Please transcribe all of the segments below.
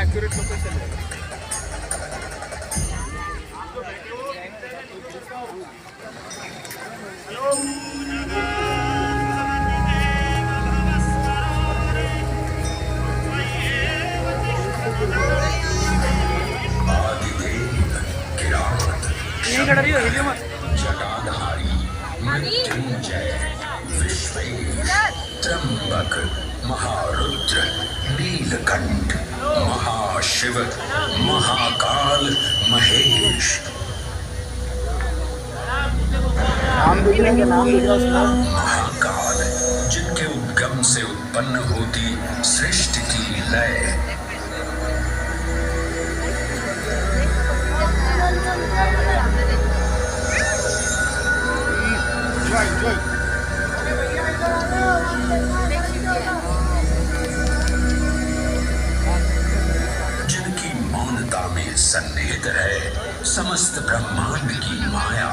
Accurate location है। नहीं खड़ा रही हो, हिलियो मत। जटाधारी मृत्युंजय विश्वेश त्र्यंबक महारुद्र नीलकंठ महाशिव महाकाल महेश। महाकाल जिनके उद्गम से उत्पन्न होती सृष्टि की लय। जिनकी मौनता में सन्निहित है समस्त ब्रह्मांड की माया।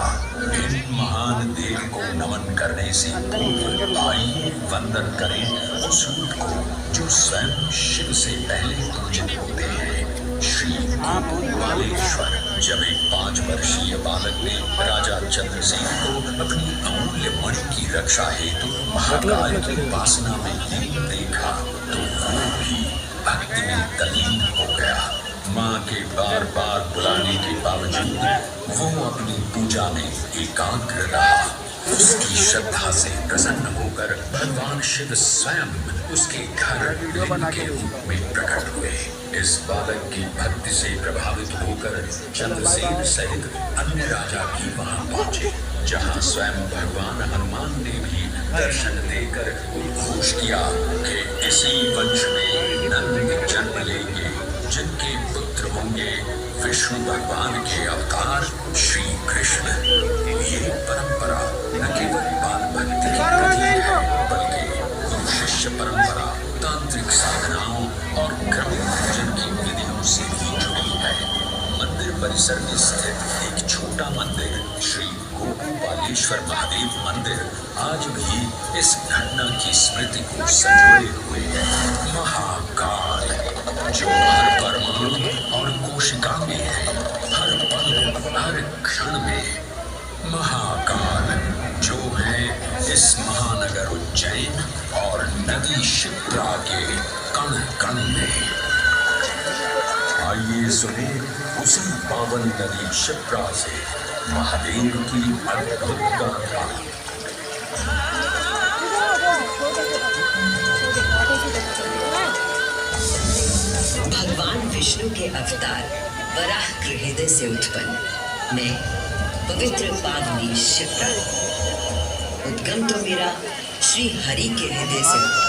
इन महान देव को नमन करने से पूर्व आइए वंदन करें उस रूप को जो स्वयं शिव से पहले पूजित होते हैं, श्री गोपालेश्वर। जब एक 5 वर्षीय बालक ने राजा चंद्रसेन को अपनी अमूल्य मणि की रक्षा हेतु महाकाल की उपासना में लीन देखा तो वो भी भक्ति में तल्लीन हो गया। माँ के बार बार बुलाने के बावजूद वो अपनी पूजा में एकाग्र रहा। उसकी श्रद्धा से प्रसन्न होकर भगवान शिव स्वयं उसके घर लिंग के रूप में प्रकट हुए। इस बालक की भक्ति से प्रभावित होकर चंद्रसेन सहित अन्य राजा भी वहां पहुंचे, जहां स्वयं भगवान हनुमान ने भी दर्शन देकर उद्घोष किया कि इसी वंश में नंद जन्म लेंगे, जिनके पुत्र होंगे विष्णु भगवान के अवतार श्री कृष्ण। ये परंपरा न केवल बाल भक्ति की प्रतीक है, बल्कि गुरु शिष्य परंपरा, तांत्रिक साधनाओं और क्रमिक पूजन की विधियों से भी जुड़ी है। मंदिर परिसर में स्थित एक छोटा मंदिर श्री गोपालेश्वर महादेव मंदिर आज भी इस घटना की स्मृति को संजोए हुए है। महाकाल जो हर परमाणु और कोशिका में है, हर पल हर क्षण में। महाकाल जो है इस महानगर उज्जैन और नदी शिप्रा के कण कण में। आइए सुने उसी पावन नदी शिप्रा से महादेव की अद्भुत गाथा। भगवान विष्णु के अवतार वराह हृदय से उत्पन्न मैं पवित्र पावनी शिप्रा। उद्गम तो मेरा श्री हरि के हृदय से हुआ,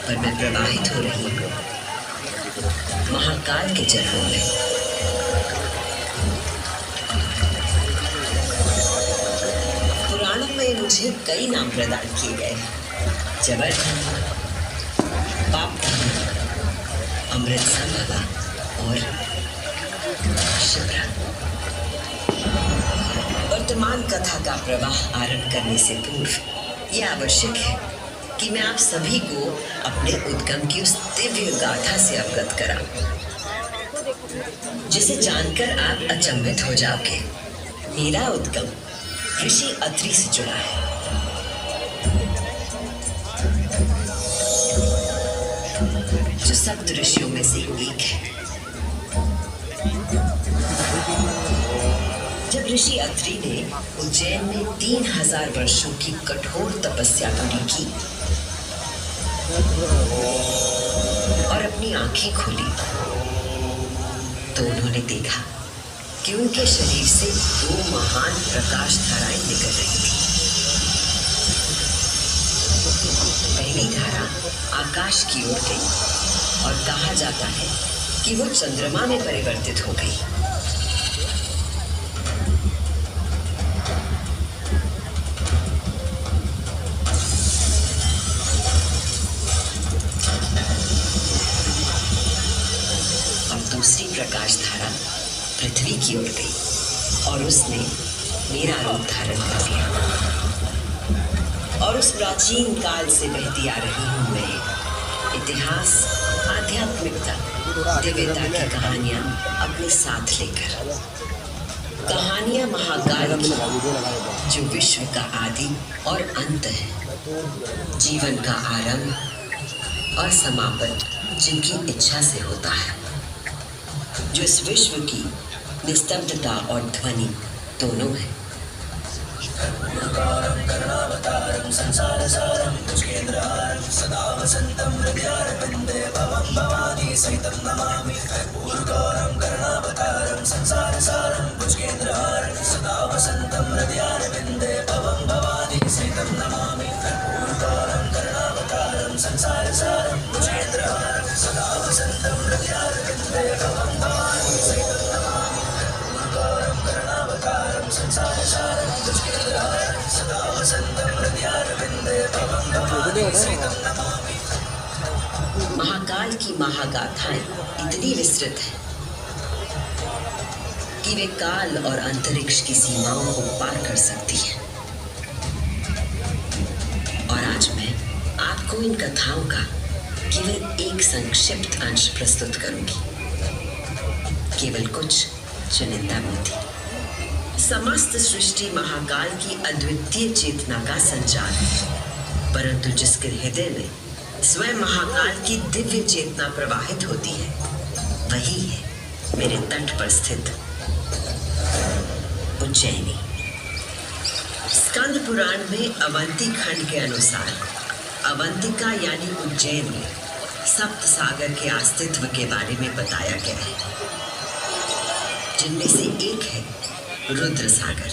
पर मैं प्रवाहित हो रही हूँ महाकाल के चरणों में। पुराणों में मुझे कई नाम प्रदान किए गए, जबरदस्त, पापदानी, अमृत संभवा और शिप्रा। वर्तमान कथा का प्रवाह आरंभ करने से पूर्व यह आवश्यक है कि मैं आप सभी को अपने उद्गम की उस दिव्य गाथा से अवगत कराऊं, जिसे जानकर आप अचंभित हो जाओगे। मेरा उद्गम ऋषि अत्रि से जुड़ा है। जो सप्त ऋषियों में से एक है। जब ऋषि अत्रि ने उज्जैन में 3000 वर्षों की कठोर तपस्या पूरी की और अपनी आंखें खोली तो उन्होंने देखा कि उनके शरीर से 2 महान प्रकाश धाराएं निकल रही थी। पहली धारा आकाश की ओर गई और कहा जाता है कि वो चंद्रमा में परिवर्तित हो गई। दूसरी प्रकाश धारा पृथ्वी की ओर गई और उसने मेरा रूप धारण कर लिया। और उस प्राचीन काल से बहती आ रही हूं मैं, इतिहास आध्यात्मिकता, दिव्यता की कहानियां अपने साथ लेकर। कहानियां महाकाल की, जो विश्व का आदि और अंत है, जीवन का आरंभ और समापन जिनकी इच्छा से होता है, जो इस विश्व की निस्तब्धता और ध्वनि दोनों है। महाकाल की महागाथाएं इतनी विस्तृत है कि वे काल और अंतरिक्ष की सीमाओं को पार कर सकती है। और आज मैं आपको इन कथाओं का केवल एक संक्षिप्त अंश प्रस्तुत करूंगी, केवल कुछ चुनिंदा मोती। समस्त सृष्टि महाकाल की अद्वितीय चेतना का संचार है, परंतु जिसके हृदय में स्वयं महाकाल की दिव्य चेतना प्रवाहित होती है, वही है मेरे तट पर स्थित उज्जैनी। स्कंद पुराण में अवंती खंड के अनुसार अवंतिका यानी उज्जैन में सप्त सागर के अस्तित्व के बारे में बताया गया है, जिनमें से एक है रुद्र सागर।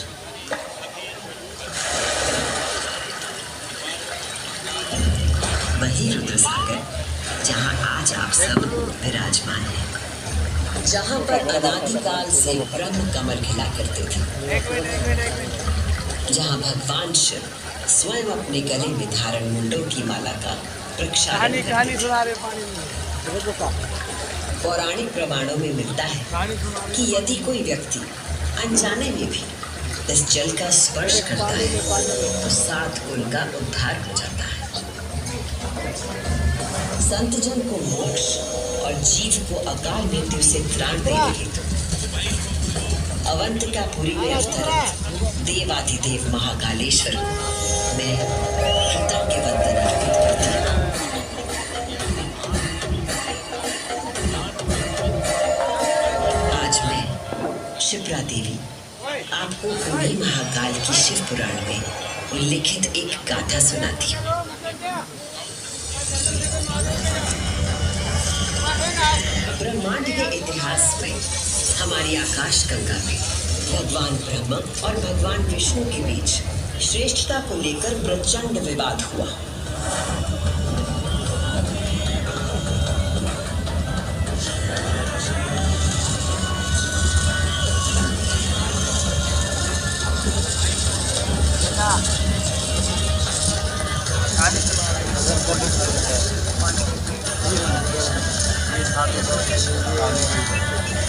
वही रुद्र सागर जहां आज आप सब विराजमान हैं, जहां पर अनादिकाल से ब्रह्म कमल खिला करते थे, जहां भगवान शिव स्वयं अपने गले में धारण मुंडों की माला का प्रक्षालन करते थे। पौराणिक प्रमाणों में मिलता है कि यदि कोई व्यक्ति अनजाने में भी इस जल का स्पर्श करता है तो 7 कुल का उद्धार हो जाता है। संत जन को मोक्ष और जीव को अकाल मृत्यु से त्राण देने हेतु अवंतिकापुरी में अवतरित देवाधिदेव महाकालेश्वर में कृतज्ञ वंदन अर्पित करती हूँ। आज मैं शिप्रा देवी आपको उन्हीं महाकाल की शिव पुराण में उल्लिखित एक गाथा सुनाती हूँ। ब्रह्मांड के इतिहास में हमारी आकाश गंगा में भगवान ब्रह्मा और भगवान विष्णु के बीच श्रेष्ठता को लेकर प्रचंड विवाद हुआ।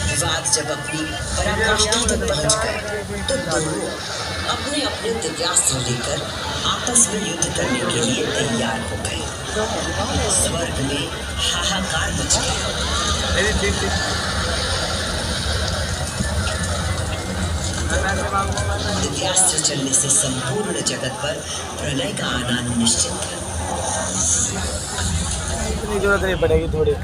विवाद जब अपनी पराकाष्ठा तक पहुंच गए तो दोनों अपने अपने दिव्यास्त्र लेकर आपस में युद्ध करने के लिए तैयार हो गए। स्वर्ग में हाहाकार मच गया। दिव्यास्त्र चलने से संपूर्ण जगत पर प्रलय का आना निश्चित था। इतनी जरूरत नहीं पड़ेगी थोड़ी।